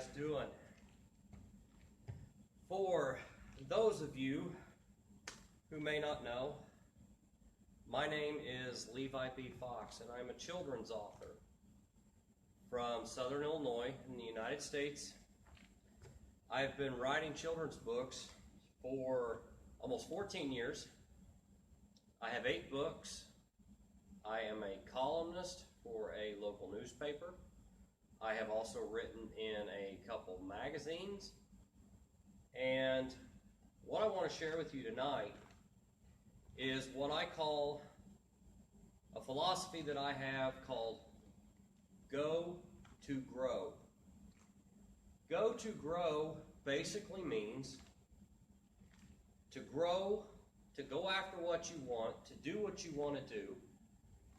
guys doing? For those of you who may not know, my name is Levi B. Fox, and I'm a children's author from Southern Illinois in the United States. I've been writing children's books for almost 14 years. I have 8 books. I am a columnist for a local newspaper. I have also written in a couple magazines. And what I want to share with you tonight is what I call a philosophy that I have called Go to Grow. Go to grow basically means to grow, to go after what you want, to do what you want to do.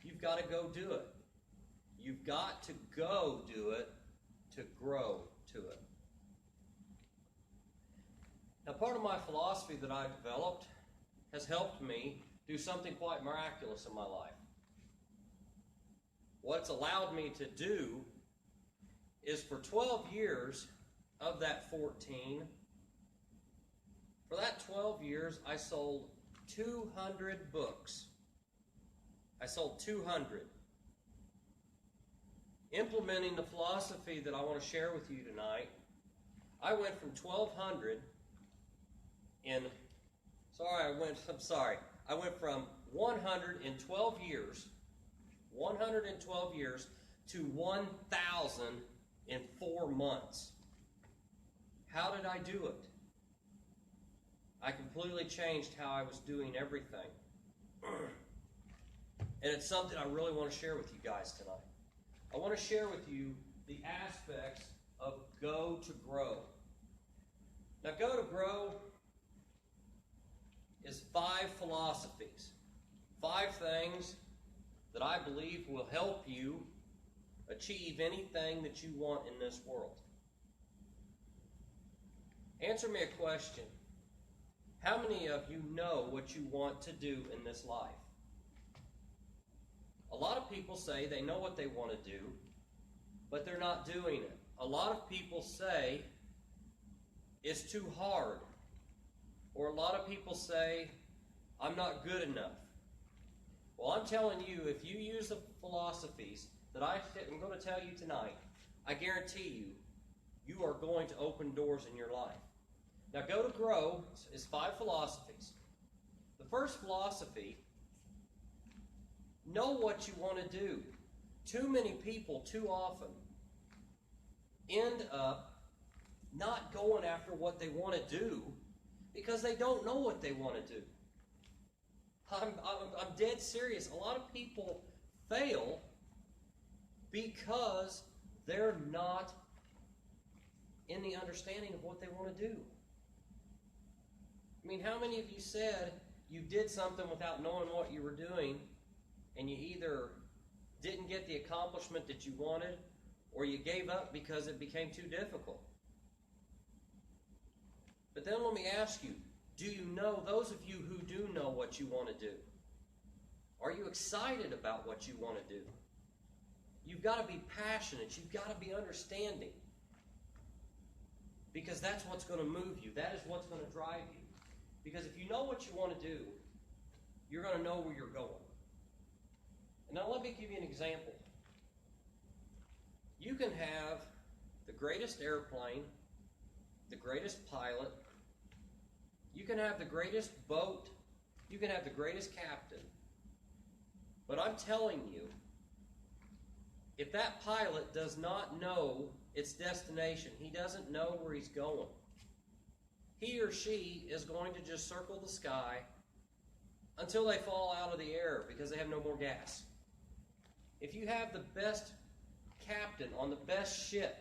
You've got to go do it. You've got to go do it to grow to it. Now, part of my philosophy that I've developed has helped me do something quite miraculous in my life. What it's allowed me to do is for 12 years of that 14, for that 12 years, I sold 200 books. I sold 200. Implementing the philosophy that I want to share with you tonight, I went from 1,200 I went from 112 years to 1,000 in 4 months. How did I do it? I completely changed how I was doing everything. And it's something I really want to share with you guys tonight. I want to share with you the aspects of Go to Grow. Now, Go to Grow is 5 philosophies, 5 things that I believe will help you achieve anything that you want in this world. Answer me a question. How many of you know what you want to do in this life? A lot of people say they know what they want to do, but they're not doing it. A lot of people say it's too hard. Or a lot of people say, I'm not good enough. Well, I'm telling you, if you use the philosophies that I'm going to tell you tonight, I guarantee you are going to open doors in your life. Now, Go to Grow is 5 philosophies. The first philosophy, know what you want to do. Too many people, too often, end up not going after what they want to do because they don't know what they want to do. I'm dead serious. A lot of people fail because they're not in the understanding of what they want to do. I mean, how many of you said you did something without knowing what you were doing, and you either didn't get the accomplishment that you wanted, or you gave up because it became too difficult? But then let me ask you, do you know, those of you who do know what you want to do, are you excited about what you want to do? You've got to be passionate. You've got to be understanding. Because that's what's going to move you. That is what's going to drive you. Because if you know what you want to do, you're going to know where you're going. And now let me give you an example. You can have the greatest airplane, the greatest pilot, you can have the greatest boat, you can have the greatest captain. But I'm telling you, if that pilot does not know its destination, he doesn't know where he's going, he or she is going to just circle the sky until they fall out of the air because they have no more gas. If you have the best captain on the best ship,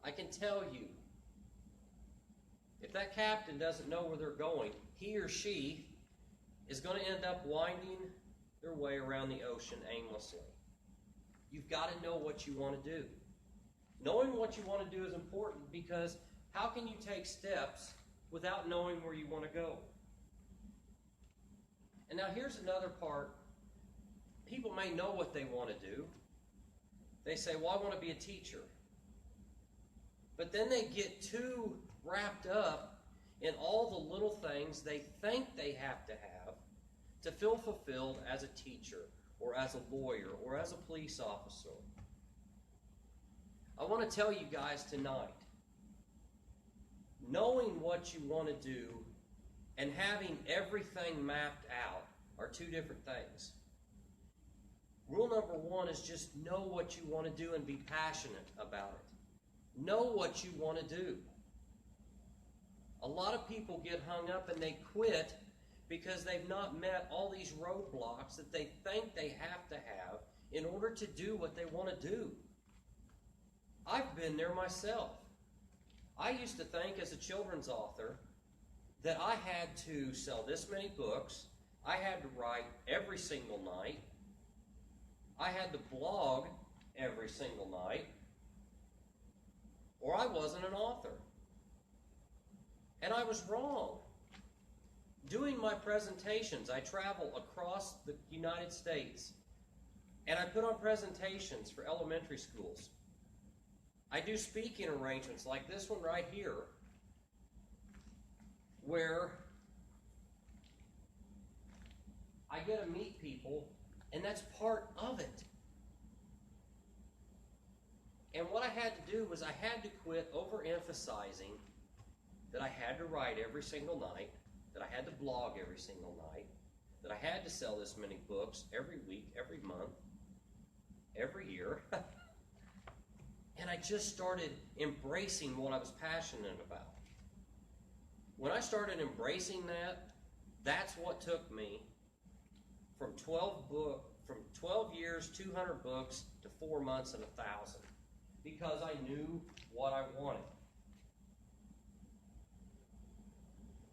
I can tell you, if that captain doesn't know where they're going, he or she is going to end up winding their way around the ocean aimlessly. You've got to know what you want to do. Knowing what you want to do is important because how can you take steps without knowing where you want to go? And now here's another part. People may know what they want to do. They say, well, I want to be a teacher. But then they get too wrapped up in all the little things they think they have to feel fulfilled as a teacher or as a lawyer or as a police officer. I want to tell you guys tonight, knowing what you want to do and having everything mapped out are two different things. Rule number one is just know what you want to do and be passionate about it. Know what you want to do. A lot of people get hung up and they quit because they've not met all these roadblocks that they think they have to have in order to do what they want to do. I've been there myself. I used to think as a children's author that I had to sell this many books, I had to write every single night, I had to blog every single night, or I wasn't an author. And I was wrong. Doing my presentations, I travel across the United States, and I put on presentations for elementary schools. I do speaking arrangements like this one right here, where I get to meet people, and that's part of it. And what I had to do was I had to quit overemphasizing that I had to write every single night, that I had to blog every single night, that I had to sell this many books every week, every month, every year. And I just started embracing what I was passionate about. When I started embracing that, that's what took me from 12 years, 200 books, to 4 months and 1,000. Because I knew what I wanted.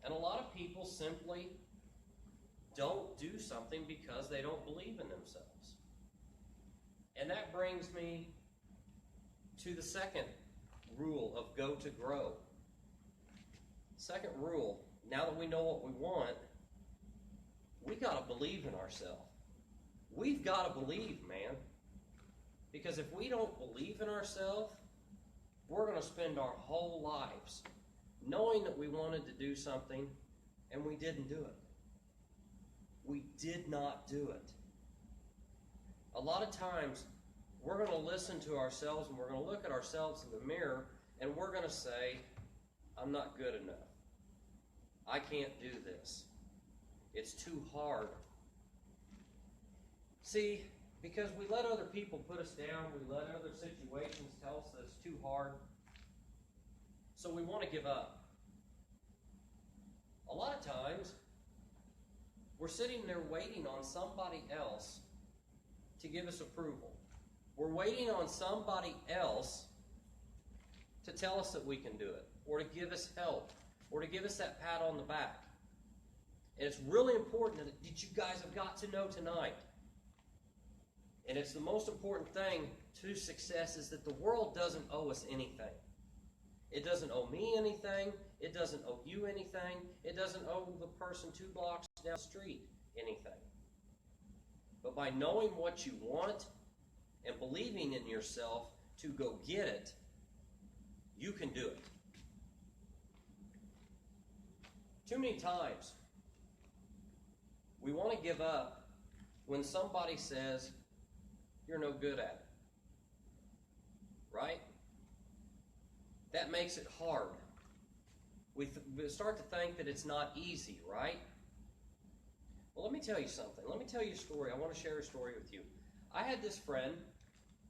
And a lot of people simply don't do something because they don't believe in themselves. And that brings me to the second rule of go to grow. Second rule, now that we know what we want, we got to believe in ourselves. We've got to believe, man. Because if we don't believe in ourselves, we're going to spend our whole lives knowing that we wanted to do something and we didn't do it. We did not do it. A lot of times, we're going to listen to ourselves and we're going to look at ourselves in the mirror and we're going to say, I'm not good enough. I can't do this. It's too hard. See, because we let other people put us down, we let other situations tell us that it's too hard, so we want to give up. A lot of times, we're sitting there waiting on somebody else to give us approval. We're waiting on somebody else to tell us that we can do it, or to give us help, or to give us that pat on the back. And it's really important that you guys have got to know tonight. And it's the most important thing to success is that the world doesn't owe us anything. It doesn't owe me anything. It doesn't owe you anything. It doesn't owe the person 2 blocks down the street anything. But by knowing what you want and believing in yourself to go get it, you can do it. Too many times, we want to give up when somebody says, you're no good at it. Right? That makes it hard. We start to think that it's not easy, right? Well, let me tell you something. Let me tell you a story. I want to share a story with you. I had this friend.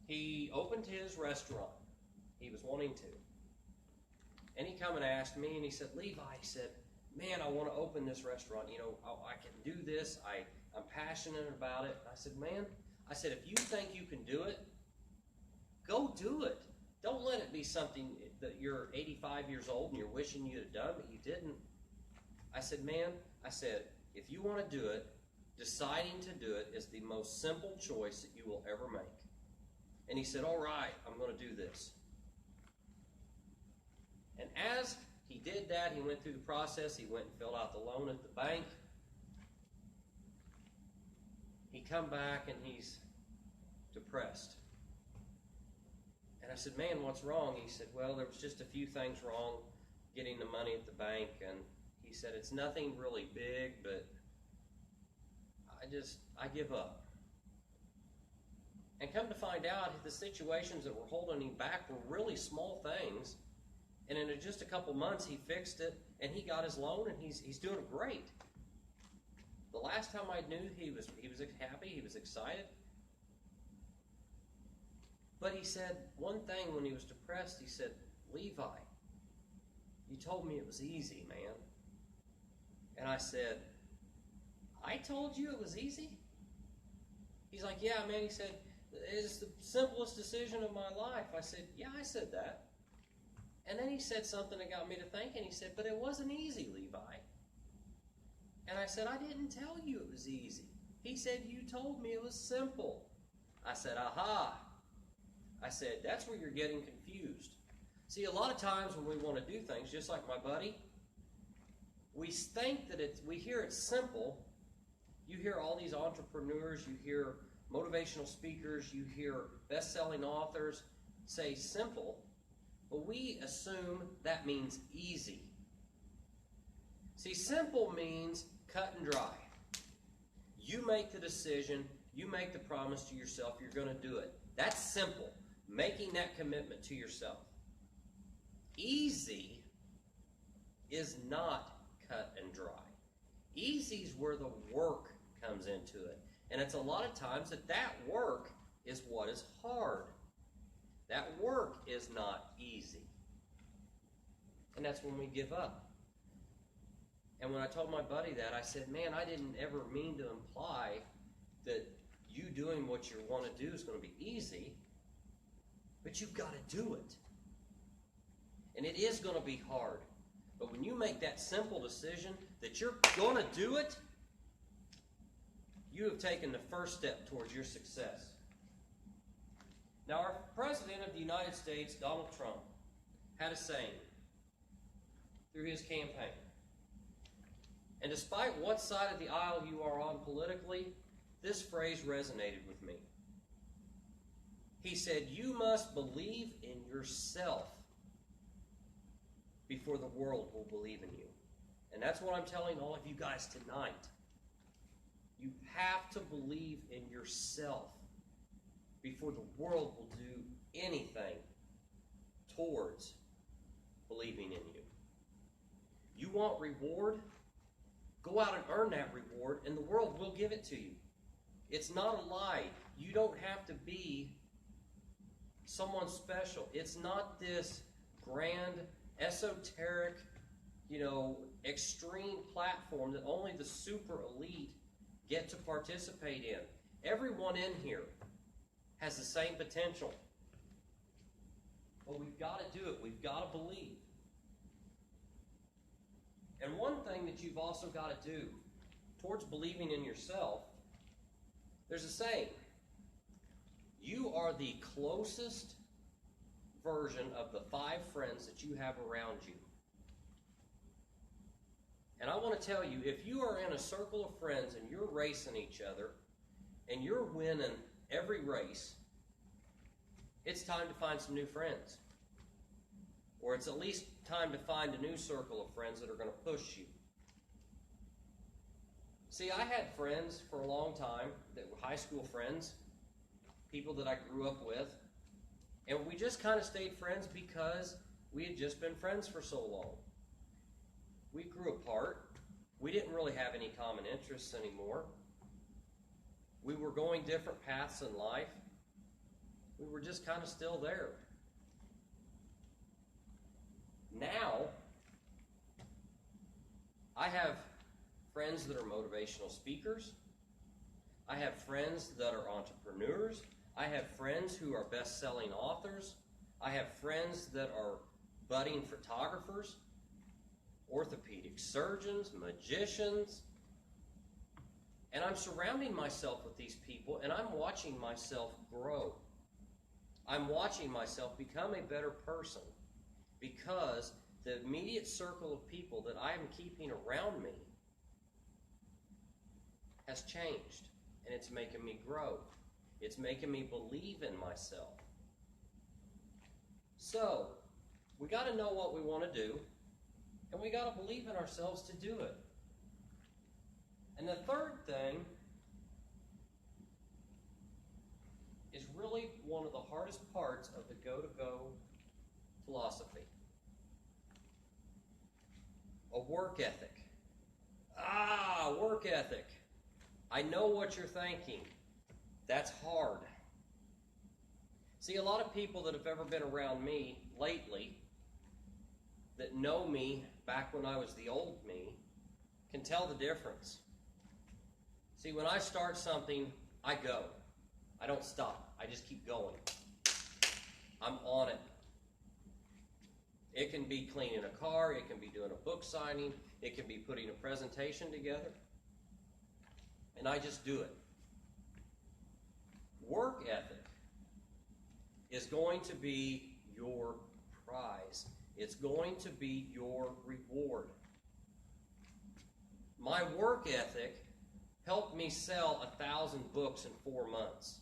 He opened his restaurant. He was wanting to. And he come and asked me, and he said, Levi, he said, man, I want to open this restaurant. You know, I can do this. I'm passionate about it. I said, man, if you think you can do it, go do it. Don't let it be something that you're 85 years old and you're wishing you'd have done, but you didn't. I said, man, if you want to do it, deciding to do it is the most simple choice that you will ever make. And he said, all right, I'm going to do this. And as he did that, he went through the process. He went and filled out the loan at the bank. He come back and he's depressed. And And I said, man, what's wrong? He said, well, there was just a few things wrong getting the money at the bank. And he said, it's nothing really big, but I give up. And come to find out, the situations that were holding him back were really small things. And in just a couple months, he fixed it, and he got his loan, and he's doing great. The last time I knew, he was happy, he was excited. But he said one thing when he was depressed. He said, Levi, you told me it was easy, man. And I said, I told you it was easy? He's like, yeah, man. He said, it's the simplest decision of my life. I said, yeah, I said that. And then he said something that got me to thinking. He said, but it wasn't easy, Levi. And I said, I didn't tell you it was easy. He said, you told me it was simple. I said, aha. I said, that's where you're getting confused. See, a lot of times when we want to do things, just like my buddy, we think that we hear it's simple. You hear all these entrepreneurs, you hear motivational speakers, you hear best-selling authors say simple, but we assume that means easy. See, simple means cut and dry. You make the decision, you make the promise to yourself, you're going to do it. That's simple, making that commitment to yourself. Easy is not cut and dry. Easy is where the work comes into it. And it's a lot of times that work is what is hard. That work is not easy. And that's when we give up. And when I told my buddy that, I said, man, I didn't ever mean to imply that you doing what you want to do is going to be easy, but you've got to do it. And it is going to be hard. But when you make that simple decision that you're going to do it, you have taken the first step towards your success. Now, our President of the United States, Donald Trump, had a saying through his campaign. And despite what side of the aisle you are on politically, this phrase resonated with me. He said, you must believe in yourself before the world will believe in you. And that's what I'm telling all of you guys tonight. You have to believe in yourself before the world will do anything towards believing in you. You want reward? Go out and earn that reward, and the world will give it to you. It's not a lie. You don't have to be someone special. It's not this grand, esoteric, extreme platform that only the super elite get to participate in. Everyone in here has the same potential. But we've got to do it. We've got to believe. And one thing that you've also got to do towards believing in yourself, there's a saying, you are the closest version of the 5 friends that you have around you. And I want to tell you, if you are in a circle of friends and you're racing each other and you're winning every race, it's time to find some new friends. Or it's at least time to find a new circle of friends that are going to push you. See, I had friends for a long time that were high school friends, people that I grew up with, and we just kind of stayed friends because we had just been friends for so long. We grew apart. We didn't really have any common interests anymore. We were going different paths in life. We were just kind of still there. Now, I have friends that are motivational speakers. I have friends that are entrepreneurs. I have friends who are best-selling authors. I have friends that are budding photographers, orthopedic surgeons, magicians. And I'm surrounding myself with these people, and I'm watching myself grow. I'm watching myself become a better person because the immediate circle of people that I am keeping around me has changed, and it's making me grow. It's making me believe in myself. So, we got to know what we want to do, and we got to believe in ourselves to do it. And the third thing is really one of the hardest parts of the go-to-go philosophy. A work ethic. Work ethic. I know what you're thinking. That's hard. See, a lot of people that have ever been around me lately, that know me back when I was the old me, can tell the difference. See, when I start something, I go. I don't stop. I just keep going. I'm on it. It can be cleaning a car. It can be doing a book signing. It can be putting a presentation together. And I just do it. Work ethic is going to be your prize. It's going to be your reward. My work ethic helped me sell 1,000 books in 4 months,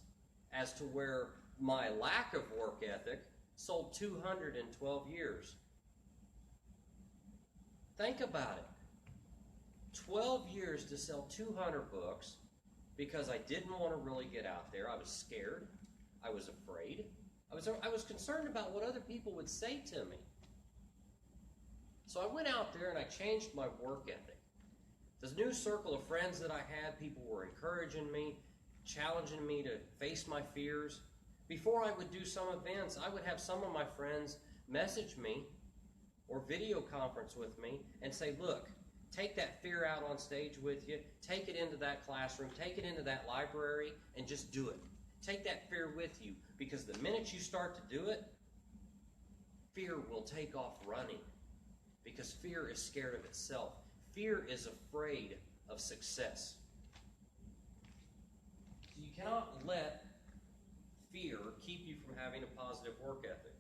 as to where my lack of work ethic sold 200 in 12 years. Think about it. 12 years to sell 200 books because I didn't want to really get out there. I was scared. I was afraid. I was concerned about what other people would say to me. So I went out there and I changed my work ethic. This new circle of friends that I had, people were encouraging me, challenging me to face my fears. Before I would do some events, I would have some of my friends message me or video conference with me and say, look, take that fear out on stage with you, take it into that classroom, take it into that library, and just do it. Take that fear with you, because the minute you start to do it, fear will take off running, because fear is scared of itself. Fear is afraid of success. So you cannot let fear keep you from having a positive work ethic.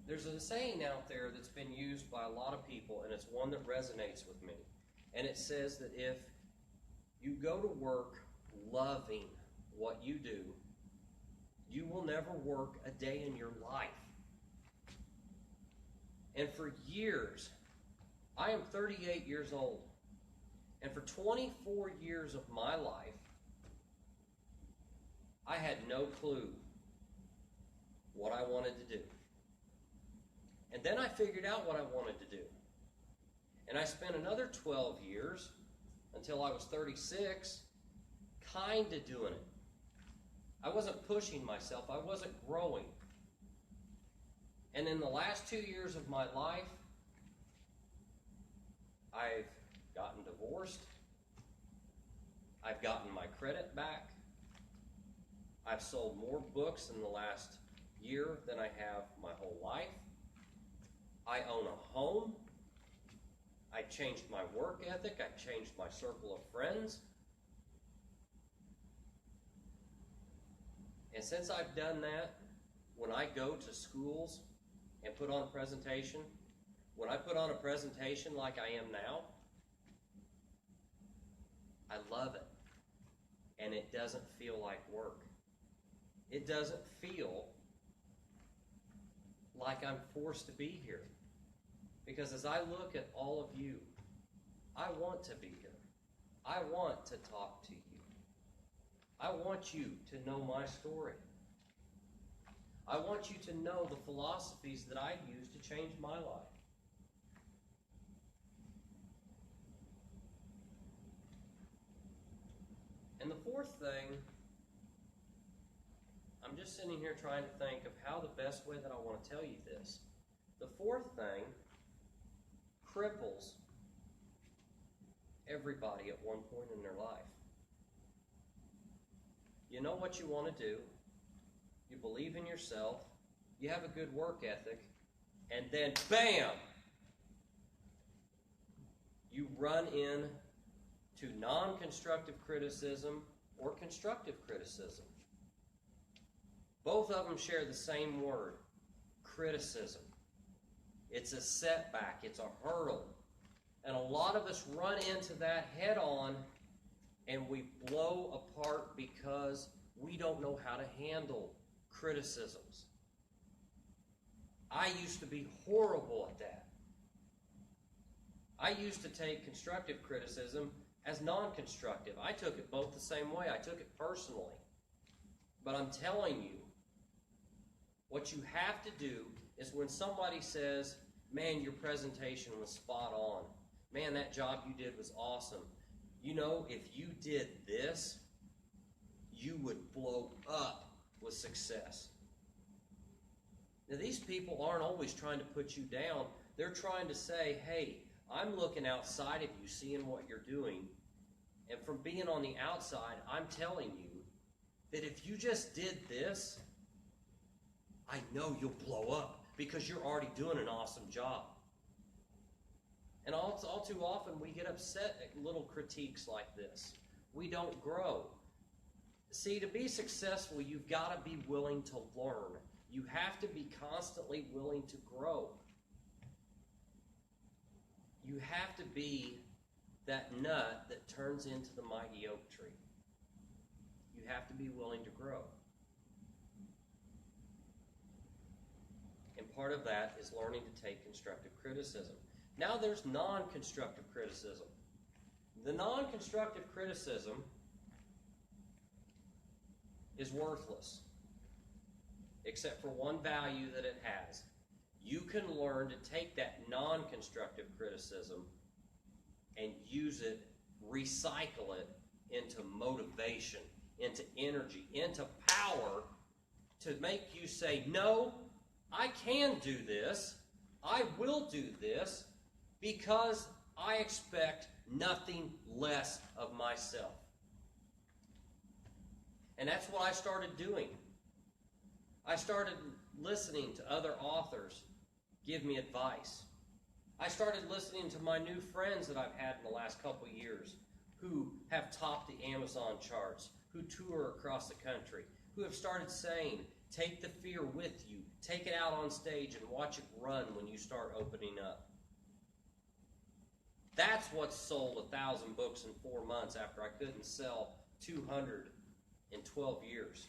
There's a saying out there that's been used by a lot of people, and it's one that resonates with me. And it says that if you go to work loving what you do, you will never work a day in your life. And for years, I am 38 years old, and for 24 years of my life, I had no clue what I wanted to do. And then I figured out what I wanted to do. And I spent another 12 years, until I was 36, kind of doing it. I wasn't pushing myself. I wasn't growing. And in the last 2 years of my life, I've gotten divorced. I've gotten my credit back. I've sold more books in the last year than I have my whole life. I own a home. I changed my work ethic. I changed my circle of friends. And since I've done that, when I go to schools and put on a presentation, when I put on a presentation like I am now, I love it. And it doesn't feel like work. It doesn't feel like I'm forced to be here. Because as I look at all of you, I want to be here. I want to talk to you. I want you to know my story. I want you to know the philosophies that I use to change my life. And the fourth thing, I'm just sitting here trying to think of how the best way that I want to tell you this. The fourth thing cripples everybody at one point in their life. You know what you want to do. You believe in yourself. You have a good work ethic. And then, bam! You run into non-constructive criticism or constructive criticism. Both of them share the same word, criticism. It's a setback. It's a hurdle. And a lot of us run into that head on, and we blow apart because we don't know how to handle criticisms. I used to be horrible at that. I used to take constructive criticism as non-constructive. I took it both the same way. I took it personally. But I'm telling you, what you have to do is when somebody says, man, your presentation was spot on. Man, that job you did was awesome. You know, if you did this, you would blow up with success. Now, these people aren't always trying to put you down. They're trying to say, hey, I'm looking outside of you, seeing what you're doing. And from being on the outside, I'm telling you that if you just did this, I know you'll blow up because you're already doing an awesome job. And all too often, we get upset at little critiques like this. We don't grow. See, to be successful, you've got to be willing to learn. You have to be constantly willing to grow. You have to be that nut that turns into the mighty oak tree. You have to be willing to grow. And part of that is learning to take constructive criticism. Now there's non-constructive criticism. The non-constructive criticism is worthless, except for one value that it has. You can learn to take that non-constructive criticism and use it, recycle it into motivation, into energy, into power to make you say, no, I can do this, I will do this, because I expect nothing less of myself. And that's what I started doing. I started listening to other authors give me advice. I started listening to my new friends that I've had in the last couple of years who have topped the Amazon charts, who tour across the country, who have started saying, take the fear with you, take it out on stage and watch it run when you start opening up. That's what sold 1,000 books in 4 months after I couldn't sell 200 in 12 years.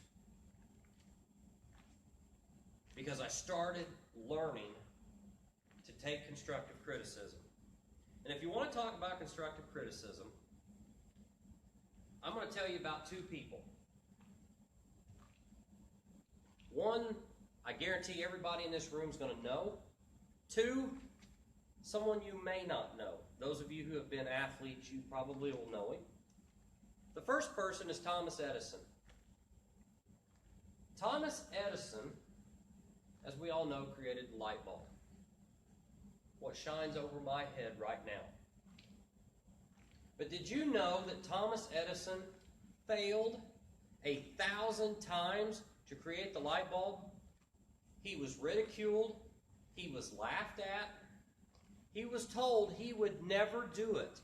Because I started learning to take constructive criticism. And if you want to talk about constructive criticism, I'm going to tell you about two people. One, I guarantee everybody in this room is going to know. Two, someone you may not know. Those of you who have been athletes, you probably will know him. The first person is Thomas Edison. Thomas Edison, as we all know, created the light bulb. What shines over my head right now. But did you know that Thomas Edison failed 1,000 times to create the light bulb? He was ridiculed. He was laughed at. He was told he would never do it.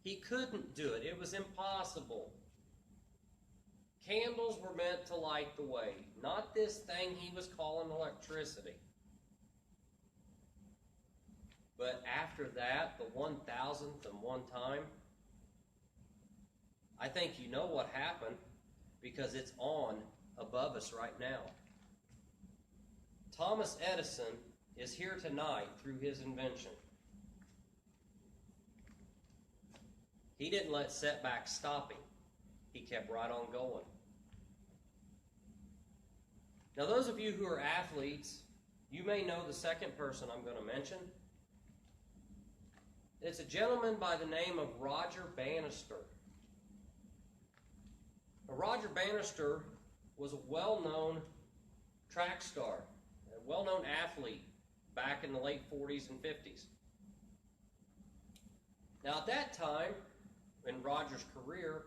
He couldn't do it. It was impossible. Candles were meant to light the way, not this thing he was calling electricity. But after that, the 1,001 time, I think you know what happened because it's on above us right now. Thomas Edison is here tonight through his invention. He didn't let setbacks stop him. He kept right on going. Now, those of you who are athletes, you may know the second person I'm going to mention. It's a gentleman by the name of Roger Bannister. Now, Roger Bannister was a well-known track star, a well-known athlete back in the late 40s and 50s. Now, at that time, in Roger's career,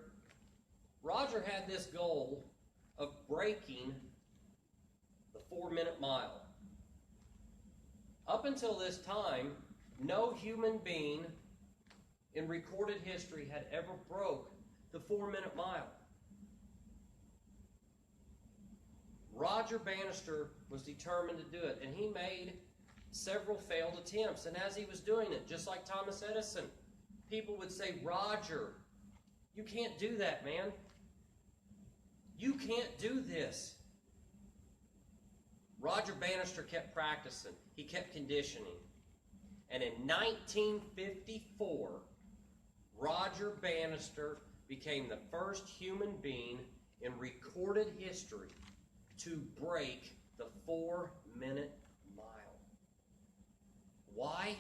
Roger had this goal of breaking the 4-minute mile. Up until this time, no human being in recorded history had ever broke the 4-minute mile. Roger Bannister was determined to do it, and he made several failed attempts. And as he was doing it, just like Thomas Edison, people would say, Roger, you can't do that, man. You can't do this. Roger Bannister kept practicing. He kept conditioning. And in 1954, Roger Bannister became the first human being in recorded history to break the 4-minute mile. Why?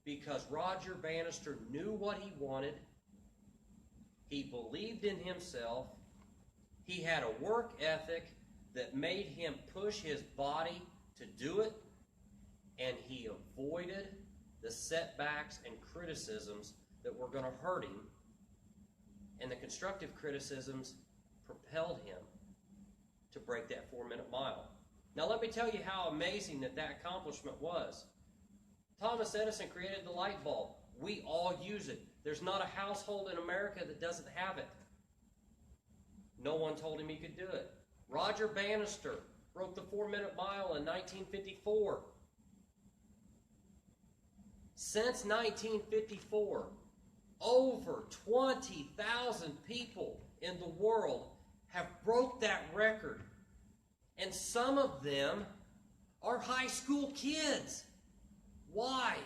Because Roger Bannister knew what he wanted. He believed in himself. He had a work ethic that made him push his body to do it. And he avoided the setbacks and criticisms that were going to hurt him. And the constructive criticisms propelled him to break that 4-minute mile. Now let me tell you how amazing that accomplishment was. Thomas Edison created the light bulb. We all use it. There's not a household in America that doesn't have it. No one told him he could do it. Roger Bannister broke the 4-minute mile in 1954. Since 1954, over 20,000 people in the world have broke that record. And some of them are high school kids. Why?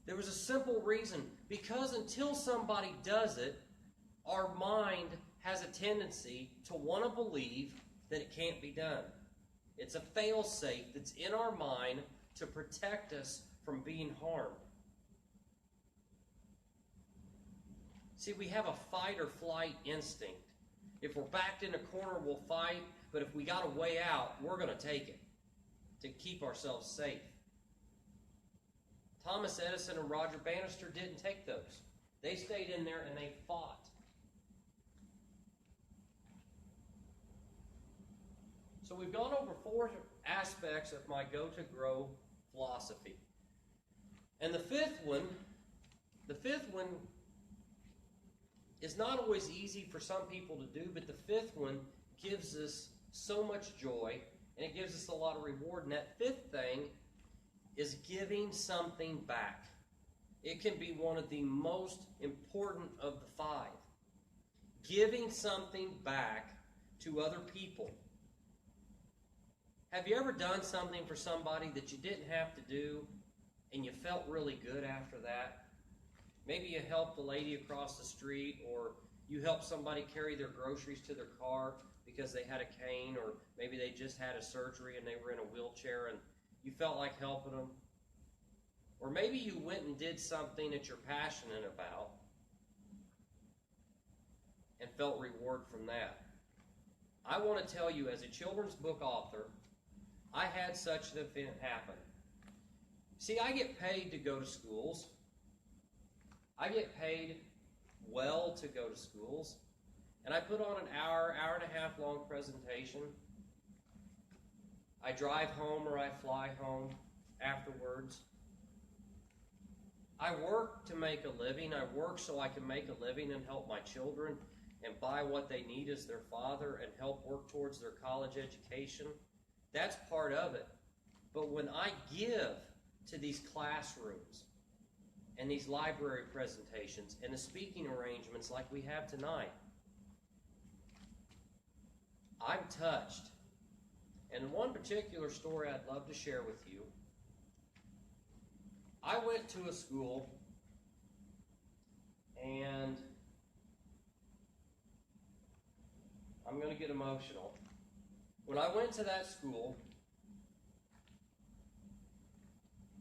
There was a simple reason. Because until somebody does it, our mind has a tendency to want to believe that it can't be done. It's a fail-safe that's in our mind to protect us from being harmed. See, we have a fight or flight instinct. If we're backed in a corner, we'll fight, but if we got a way out, we're going to take it to keep ourselves safe. Thomas Edison and Roger Bannister didn't take those. They stayed in there and they fought. So we've gone over 4 aspects of my Go to Grow philosophy. And the fifth one is not always easy for some people to do, but the fifth one gives us so much joy, and it gives us a lot of reward. And that fifth thing is giving something back. It can be one of the most important of the 5. Giving something back to other people. Have you ever done something for somebody that you didn't have to do and you felt really good after that? Maybe you helped a lady across the street, or you helped somebody carry their groceries to their car because they had a cane, or maybe they just had a surgery and they were in a wheelchair and you felt like helping them. Or maybe you went and did something that you're passionate about and felt reward from that. I want to tell you, as a children's book author, I had such an event happen. See, I get paid to go to schools. I get paid well to go to schools. And I put on an hour and a half long presentation. I drive home or I fly home afterwards. I work to make a living. I work so I can make a living and help my children and buy what they need as their father and help work towards their college education. That's part of it. But when I give to these classrooms and these library presentations and the speaking arrangements like we have tonight, I'm touched. And one particular story I'd love to share with you. I went to a school, and I'm going to get emotional. When I went to that school,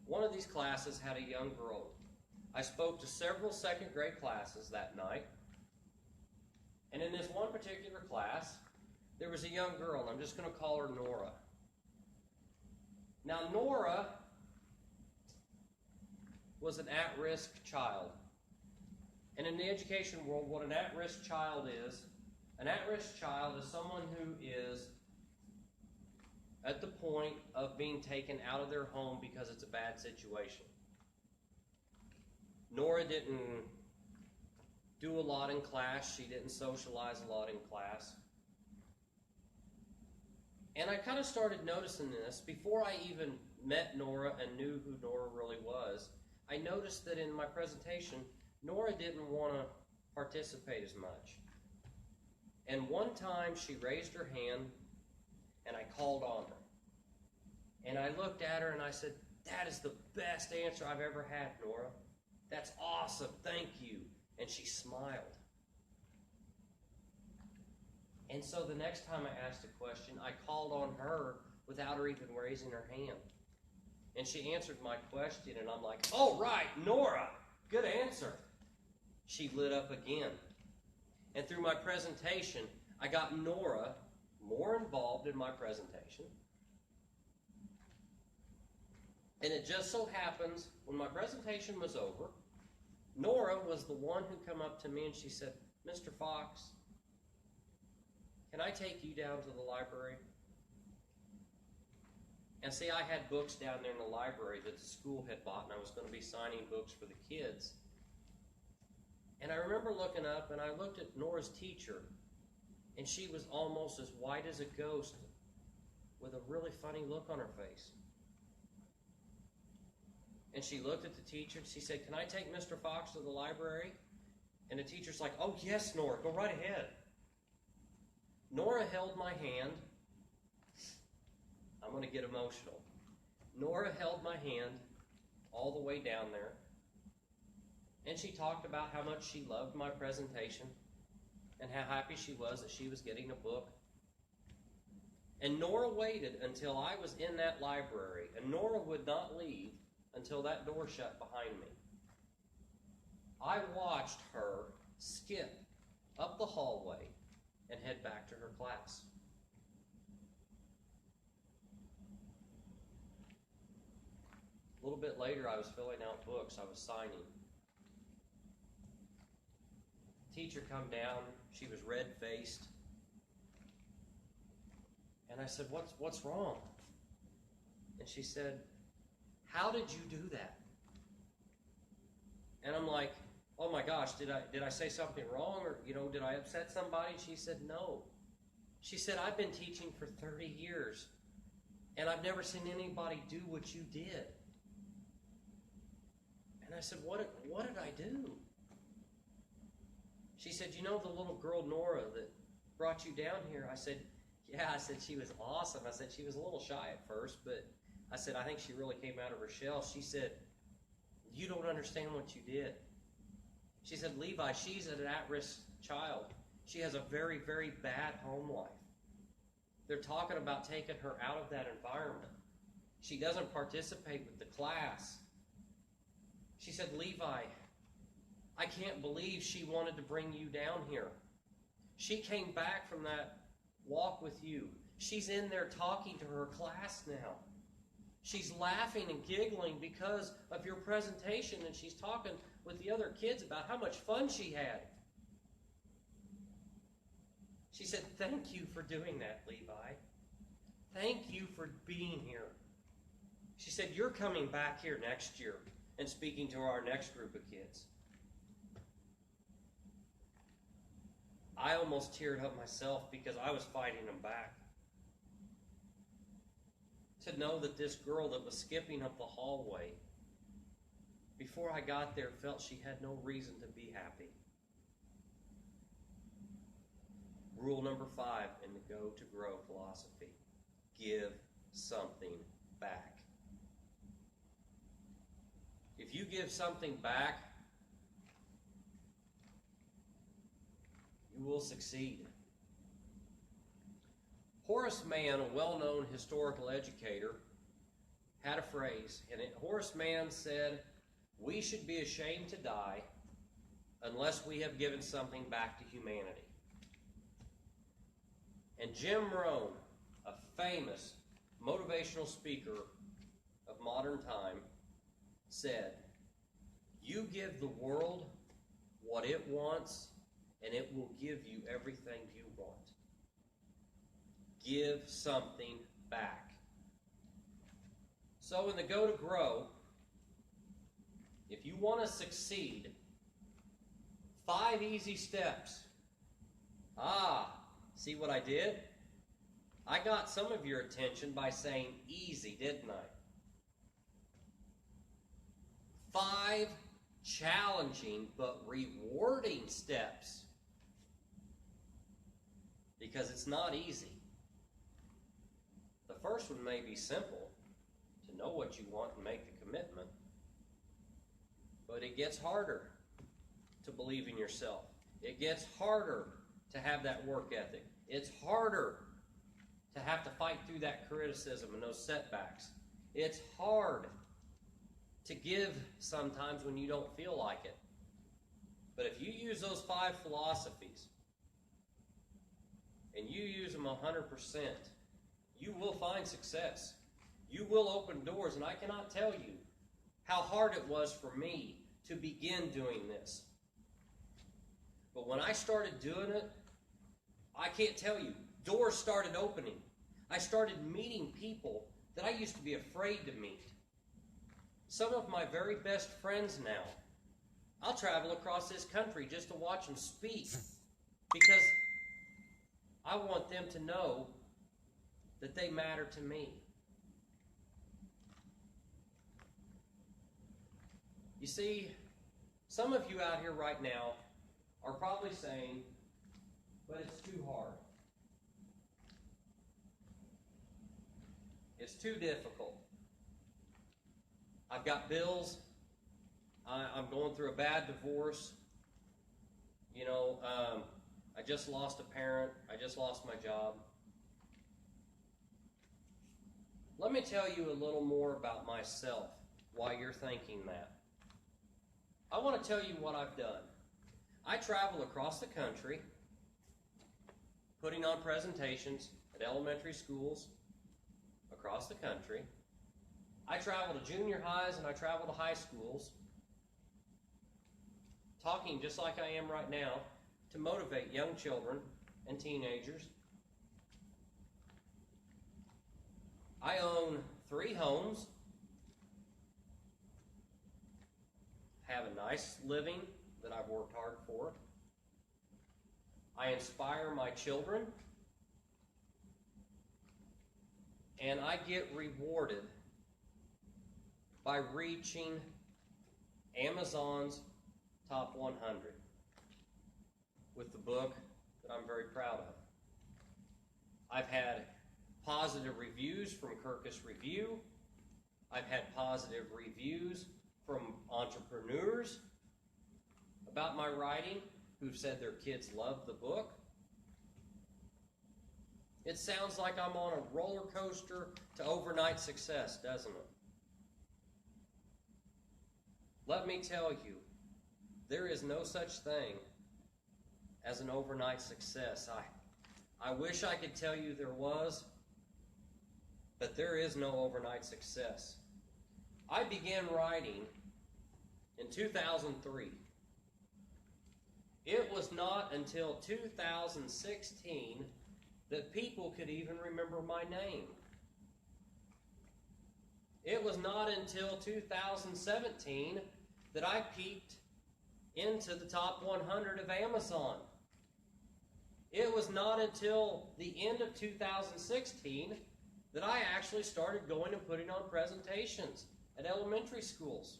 one of these classes had a young girl. I spoke to several second grade classes that night. And in this one particular class, there was a young girl, and I'm just going to call her Nora. Now, Nora was an at-risk child. And in the education world, what an at-risk child is someone who is at the point of being taken out of their home because it's a bad situation. Nora didn't do a lot in class. She didn't socialize a lot in class. And I kind of started noticing this before I even met Nora and knew who Nora really was. I noticed that in my presentation, Nora didn't want to participate as much. And one time she raised her hand and I called on her. And I looked at her and I said, "That is the best answer I've ever had, Nora. That's awesome, thank you." And she smiled. And so the next time I asked a question, I called on her without her even raising her hand. And she answered my question, and I'm like, "Oh, right, Nora, good answer." She lit up again. And through my presentation, I got Nora more involved in my presentation. And it just so happens, when my presentation was over, Nora was the one who come up to me and she said, "Mr. Fox, can I take you down to the library?" And see, I had books down there in the library that the school had bought, and I was going to be signing books for the kids. And I remember looking up, and I looked at Nora's teacher, and she was almost as white as a ghost with a really funny look on her face. And she looked at the teacher, and she said, "Can I take Mr. Fox to the library?" And the teacher's like, "Oh, yes, Nora, go right ahead." Nora held my hand. I'm going to get emotional. Nora held my hand all the way down there. And she talked about how much she loved my presentation and how happy she was that she was getting a book. And Nora waited until I was in that library, and Nora would not leave until that door shut behind me. I watched her skip up the hallway and head back to her class. A little bit later, I was filling out books. I was signing. Teacher come down. She was red-faced. And I said, what's wrong? And she said, "How did you do that?" And I'm like, "Oh my gosh, did I say something wrong, or did I upset somebody?" She said, "No." She said, "I've been teaching for 30 years, and I've never seen anybody do what you did." And I said, what did I do?" She said, "You know the little girl Nora that brought you down here?" I said, "Yeah." I said, "She was awesome." I said, "She was a little shy at first, but I said, I think she really came out of her shell." She said, "You don't understand what you did." She said, "Levi, she's an at-risk child. She has a very, very bad home life. They're talking about taking her out of that environment. She doesn't participate with the class." She said, "Levi, I can't believe she wanted to bring you down here. She came back from that walk with you. She's in there talking to her class now. She's laughing and giggling because of your presentation, and she's talking with the other kids about how much fun she had." She said, "Thank you for doing that, Levi. Thank you for being here." She said, "You're coming back here next year and speaking to our next group of kids." I almost teared up myself because I was fighting them back. To know that this girl that was skipping up the hallway, before I got there, felt she had no reason to be happy. Rule number 5 in the Go to Grow philosophy: give something back. If you give something back, you will succeed. Horace Mann, a well-known historical educator, had a phrase, and Horace Mann said, "We should be ashamed to die unless we have given something back to humanity." And Jim Rohn, a famous motivational speaker of modern time, said, "You give the world what it wants, and it will give you everything you want." Give something back. So in the Go to Grow, if you want to succeed, 5 easy steps. See what I did? I got some of your attention by saying easy, didn't I? 5 challenging but rewarding steps. Because it's not easy. first one may be simple, to know what you want and make the commitment. But it gets harder to believe in yourself. It gets harder to have that work ethic. It's harder to have to fight through that criticism and those setbacks. It's hard to give sometimes when you don't feel like it. But if you use those 5 philosophies and you use them 100%, you will find success. You will open doors, and I cannot tell you how hard it was for me to begin doing this. But when I started doing it, I can't tell you, doors started opening. I started meeting people that I used to be afraid to meet. Some of my very best friends now, I'll travel across this country just to watch them speak because I want them to know that they matter to me. You see, some of you out here right now are probably saying, but it's too hard. It's too difficult. I've got bills. I'm going through a bad divorce. I just lost a parent. I just lost my job. Let me tell you a little more about myself while you're thinking that. I want to tell you what I've done. I travel across the country putting on presentations at elementary schools across the country. I travel to junior highs and I travel to high schools, talking just like I am right now to motivate young children and teenagers. I own 3 homes, have a nice living that I've worked hard for. I inspire my children, and I get rewarded by reaching Amazon's top 100 with the book that I'm very proud of. I've had positive reviews from Kirkus Review. I've had positive reviews from entrepreneurs about my writing who've said their kids love the book. It sounds like I'm on a roller coaster to overnight success, doesn't it? Let me tell you, there is no such thing as an overnight success. I wish I could tell you there was, but there is no overnight success. I began writing in 2003. It was not until 2016 that people could even remember my name. It was not until 2017 that I peaked into the top 100 of Amazon. It was not until the end of 2016 that I actually started going and putting on presentations at elementary schools.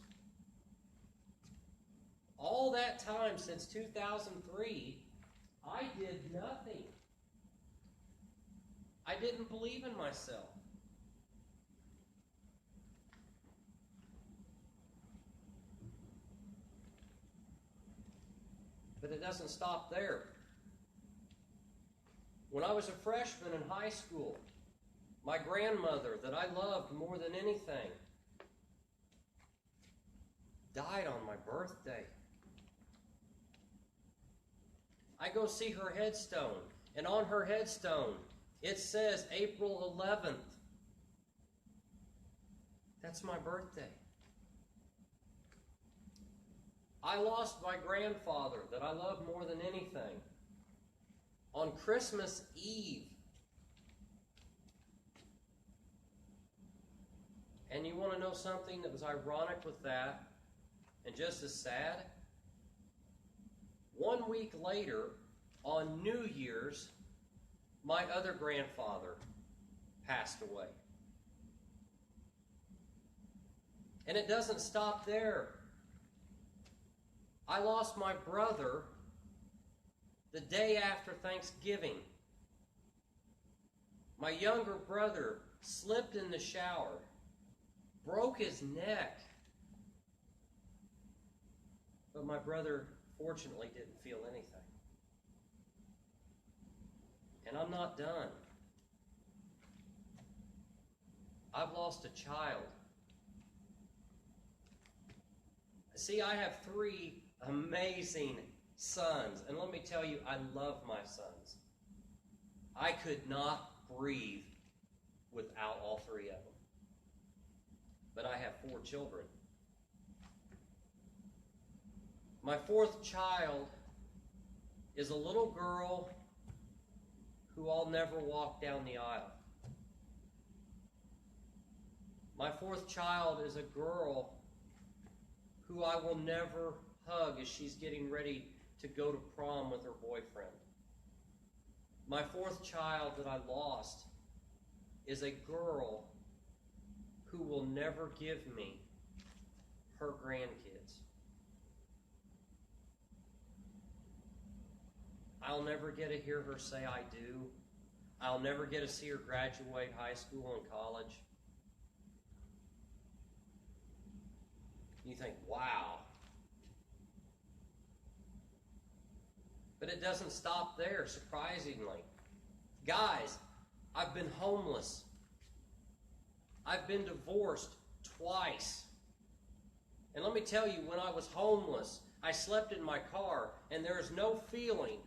All that time since 2003, I did nothing. I didn't believe in myself. But it doesn't stop there. When I was a freshman in high school, my grandmother, that I loved more than anything, died on my birthday. I go see her headstone, and on her headstone, it says April 11th. That's my birthday. I lost my grandfather that I love more than anything on Christmas Eve. And you want to know something that was ironic with that and just as sad? 1 week later, on New Year's, my other grandfather passed away. And it doesn't stop there. I lost my brother the day after Thanksgiving. My younger brother slipped in the shower, broke his neck. But my brother, fortunately, didn't feel anything. And I'm not done. I've lost a child. See, I have 3 amazing sons. And let me tell you, I love my sons. I could not breathe without all 3 of them. But I have 4 children. My 4th child is a little girl who I'll never walk down the aisle. My 4th child is a girl who I will never hug as she's getting ready to go to prom with her boyfriend. My 4th child that I lost is a girl who will never give me her grandkids. I'll never get to hear her say I do. I'll never get to see her graduate high school and college. You think, wow. But it doesn't stop there, surprisingly. Guys, I've been homeless. I've been divorced twice. And let me tell you, when I was homeless, I slept in my car, and there is no feeling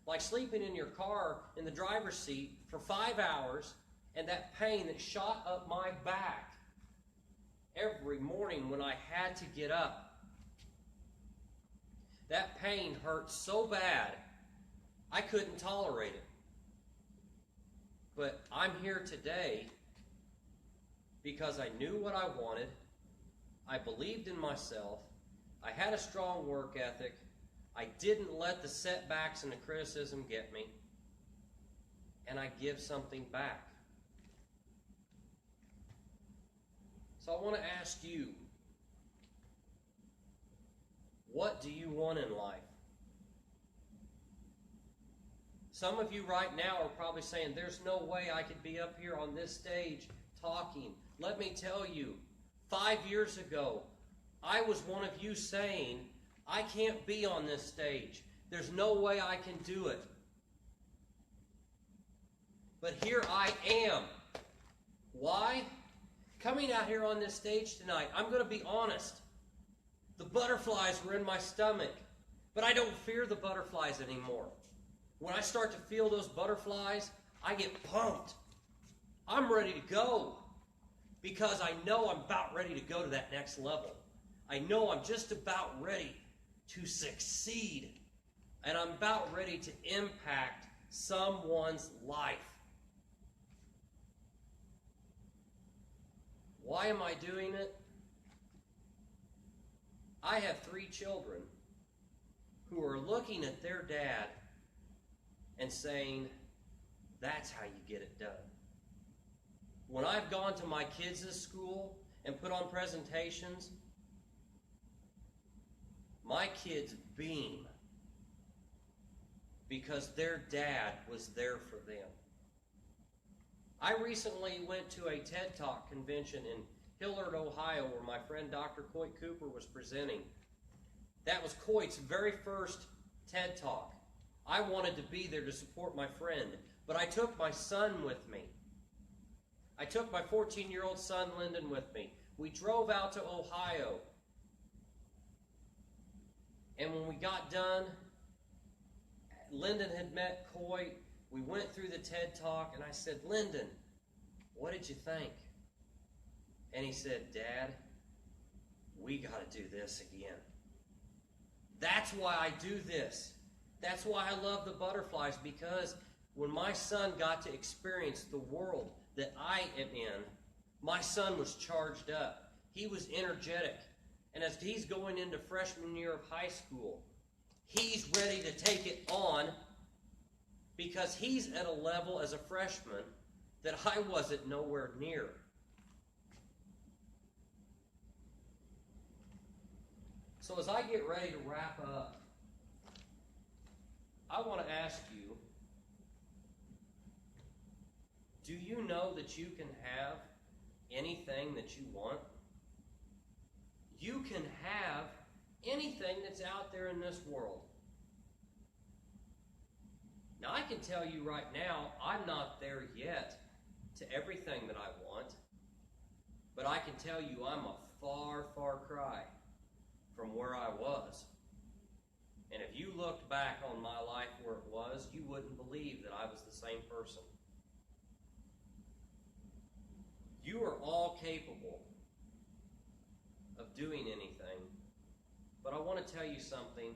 like sleeping in your car in the driver's seat for 5 hours and that pain that shot up my back every morning when I had to get up. That pain hurt so bad, I couldn't tolerate it. But I'm here today because I knew what I wanted, I believed in myself, I had a strong work ethic, I didn't let the setbacks and the criticism get me, and I give something back. So I want to ask you, what do you want in life? Some of you right now are probably saying, there's no way I could be up here on this stage talking. Let me tell you, 5 years ago, I was one of you saying, I can't be on this stage. There's no way I can do it. But here I am. Why? Coming out here on this stage tonight, I'm going to be honest. The butterflies were in my stomach, but I don't fear the butterflies anymore. When I start to feel those butterflies, I get pumped. I'm ready to go because I know I'm about ready to go to that next level. I know I'm just about ready to succeed, and I'm about ready to impact someone's life. Why am I doing it? I have 3 children who are looking at their dad and saying, that's how you get it done. When I've gone to my kids' school and put on presentations, my kids beam because their dad was there for them. I recently went to a TED Talk convention in Hillard, Ohio, where my friend Dr. Coit Cooper was presenting. That was Coit's very first TED Talk. I wanted to be there to support my friend, but I took my son with me. I took my 14-year-old son, Lyndon, with me. We drove out to Ohio. And when we got done, Lyndon had met Coit. We went through the TED Talk, and I said, Lyndon, what did you think? And he said, Dad, we got to do this again. That's why I do this. That's why I love the butterflies, because when my son got to experience the world that I am in, my son was charged up. He was energetic. And as he's going into freshman year of high school, he's ready to take it on because he's at a level as a freshman that I wasn't nowhere near. So as I get ready to wrap up, I want to ask you, Do you know that you can have anything that you want? You can have anything that's out there in this world. Now, I can tell you right now, I'm not there yet to everything that I want, but I can tell you I'm a far, far cry from where I was. And if you looked back on my life where it was, you wouldn't believe that I was the same person. You are all capable of doing anything, but I want to tell you something.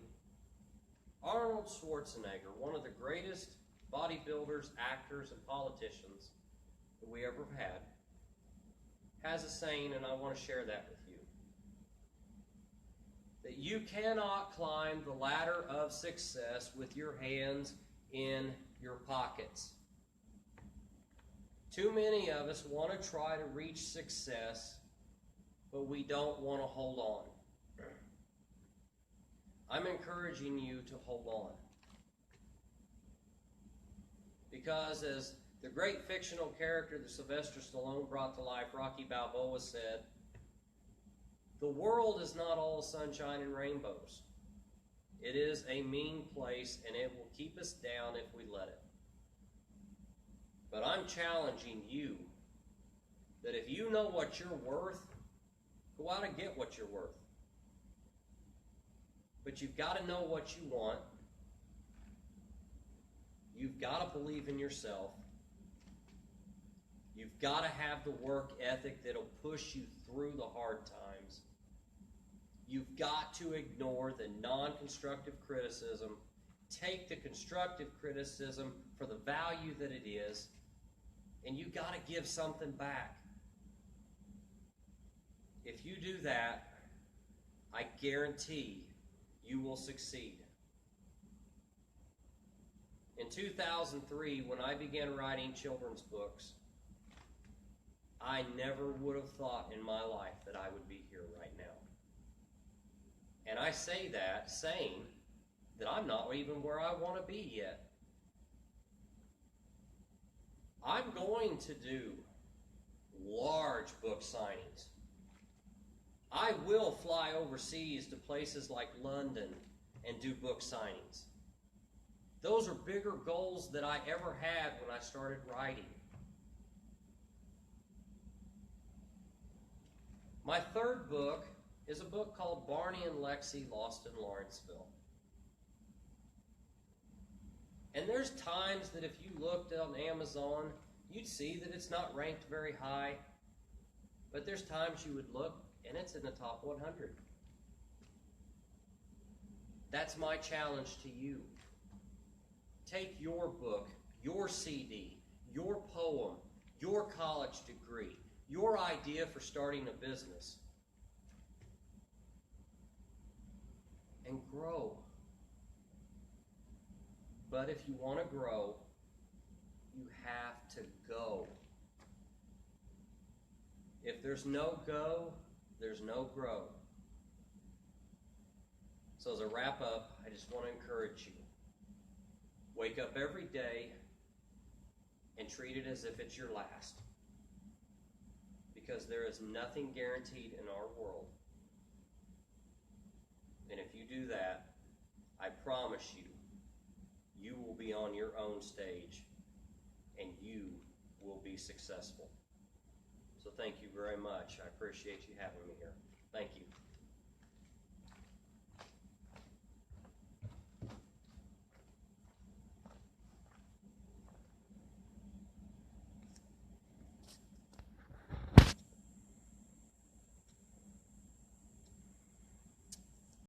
Arnold Schwarzenegger, one of the greatest bodybuilders, actors, and politicians that we ever had, has a saying, and I want to share that with you. That you cannot climb the ladder of success with your hands in your pockets. Too many of us want to try to reach success, but we don't want to hold on. I'm encouraging you to hold on. Because as the great fictional character that Sylvester Stallone brought to life, Rocky Balboa, said, the world is not all sunshine and rainbows. It is a mean place, and it will keep us down if we let it. But I'm challenging you that if you know what you're worth, go out and get what you're worth. But you've got to know what you want. You've got to believe in yourself. You've got to have the work ethic that'll push you through the hard times. You've got to ignore the non-constructive criticism. Take the constructive criticism for the value that it is, and you've got to give something back. If you do that, I guarantee you will succeed. In 2003, when I began writing children's books, I never would have thought in my life that I would be here right now. And I say that saying that I'm not even where I want to be yet. I'm going to do large book signings. I will fly overseas to places like London and do book signings. Those are bigger goals than I ever had when I started writing. My third book is a book called Barney and Lexi Lost in Lawrenceville. And there's times that if you looked on Amazon, you'd see that it's not ranked very high. But there's times you would look and it's in the top 100. That's my challenge to you. Take your book, your CD, your poem, your college degree, your idea for starting a business, and grow. But if you want to grow, you have to go. If there's no go, there's no grow. So as a wrap up, I just want to encourage you. Wake up every day and treat it as if it's your last. Because there is nothing guaranteed in our world. And if you do that, I promise you, you will be on your own stage and you will be successful. So thank you very much. I appreciate you having me here.